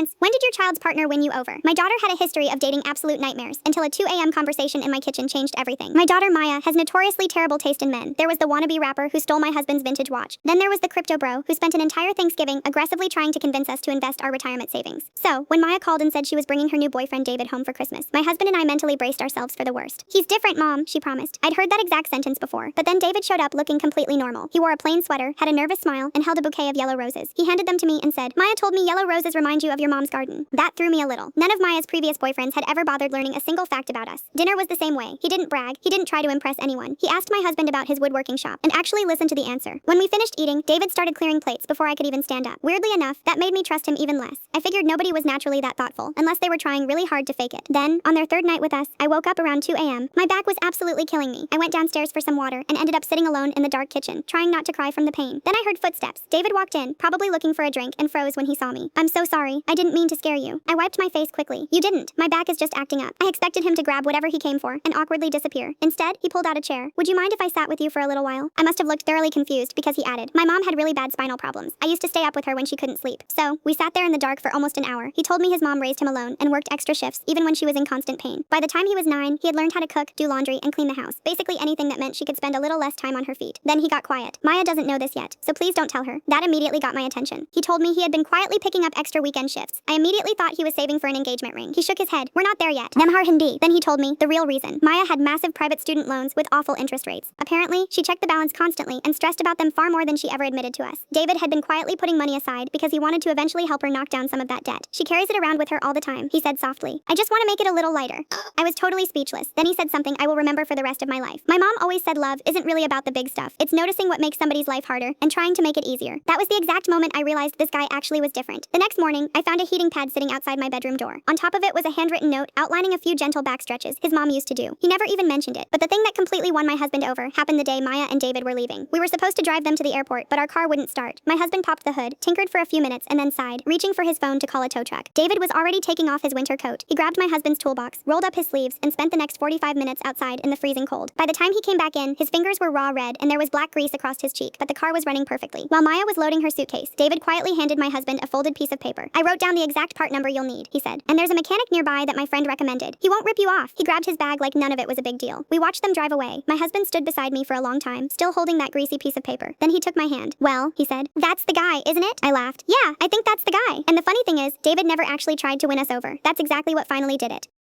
Parents, when did your child's partner win you over? My daughter had a history of dating absolute nightmares until a 2 a.m. conversation in my kitchen changed everything. My daughter Maya has notoriously terrible taste in men. There was the wannabe rapper who stole my husband's vintage watch. Then there was the crypto bro who spent an entire Thanksgiving aggressively trying to convince us to invest our retirement savings. So, when Maya called and said she was bringing her new boyfriend David home for Christmas, my husband and I mentally braced ourselves for the worst. He's different, Mom, she promised. I'd heard that exact sentence before, but then David showed up looking completely normal. He wore a plain sweater, had a nervous smile, and held a bouquet of yellow roses. He handed them to me and said, Maya told me yellow roses remind you of your mom's garden. That threw me a little. None of Maya's previous boyfriends had ever bothered learning a single fact about us. Dinner was the same way. He didn't brag. He didn't try to impress anyone. He asked my husband about his woodworking shop and actually listened to the answer. When we finished eating, David started clearing plates before I could even stand up. Weirdly enough, that made me trust him even less. I figured nobody was naturally that thoughtful, unless they were trying really hard to fake it. Then, on their third night with us, I woke up around 2 a.m. My back was absolutely killing me. I went downstairs for some water and ended up sitting alone in the dark kitchen, trying not to cry from the pain. Then I heard footsteps. David walked in, probably looking for a drink, and froze when he saw me. I'm so sorry. I didn't mean to scare you. I wiped my face quickly. You didn't. My back is just acting up. I expected him to grab whatever he came for and awkwardly disappear. Instead, he pulled out a chair. Would you mind if I sat with you for a little while? I must have looked thoroughly confused because he added, my mom had really bad spinal problems. I used to stay up with her when she couldn't sleep. So, we sat there in the dark for almost an hour. He told me his mom raised him alone and worked extra shifts even when she was in constant pain. By the time he was 9, he had learned how to cook, do laundry, and clean the house. Basically anything that meant she could spend a little less time on her feet. Then he got quiet. Maya doesn't know this yet, so please don't tell her. That immediately got my attention. He told me he had been quietly picking up extra weekend shifts. I immediately thought he was saving for an engagement ring. He shook his head. We're not there yet. Nemhar Hindi. Then he told me the real reason. Maya had massive private student loans with awful interest rates. Apparently, she checked the balance constantly and stressed about them far more than she ever admitted to us. David had been quietly putting money aside because he wanted to eventually help her knock down some of that debt. She carries it around with her all the time, he said softly. I just want to make it a little lighter. I was totally speechless. Then he said something I will remember for the rest of my life. My mom always said love isn't really about the big stuff. It's noticing what makes somebody's life harder and trying to make it easier. That was the exact moment I realized this guy actually was different. The next morning, I found a heating pad sitting outside my bedroom door. On top of it was a handwritten note outlining a few gentle back stretches his mom used to do. He never even mentioned it. But the thing that completely won my husband over happened the day Maya and David were leaving. We were supposed to drive them to the airport, but our car wouldn't start. My husband popped the hood, tinkered for a few minutes, and then sighed, reaching for his phone to call a tow truck. David was already taking off his winter coat. He grabbed my husband's toolbox, rolled up his sleeves, and spent the next 45 minutes outside in the freezing cold. By the time he came back in, his fingers were raw red and there was black grease across his cheek, but the car was running perfectly. While Maya was loading her suitcase, David quietly handed my husband a folded piece of paper. I wrote down the exact part number you'll need, he said. And there's a mechanic nearby that my friend recommended. He won't rip you off. He grabbed his bag like none of it was a big deal. We watched them drive away. My husband stood beside me for a long time, still holding that greasy piece of paper. Then he took my hand. Well, he said, that's the guy, isn't it? I laughed. Yeah, I think that's the guy. And the funny thing is, David never actually tried to win us over. That's exactly what finally did it.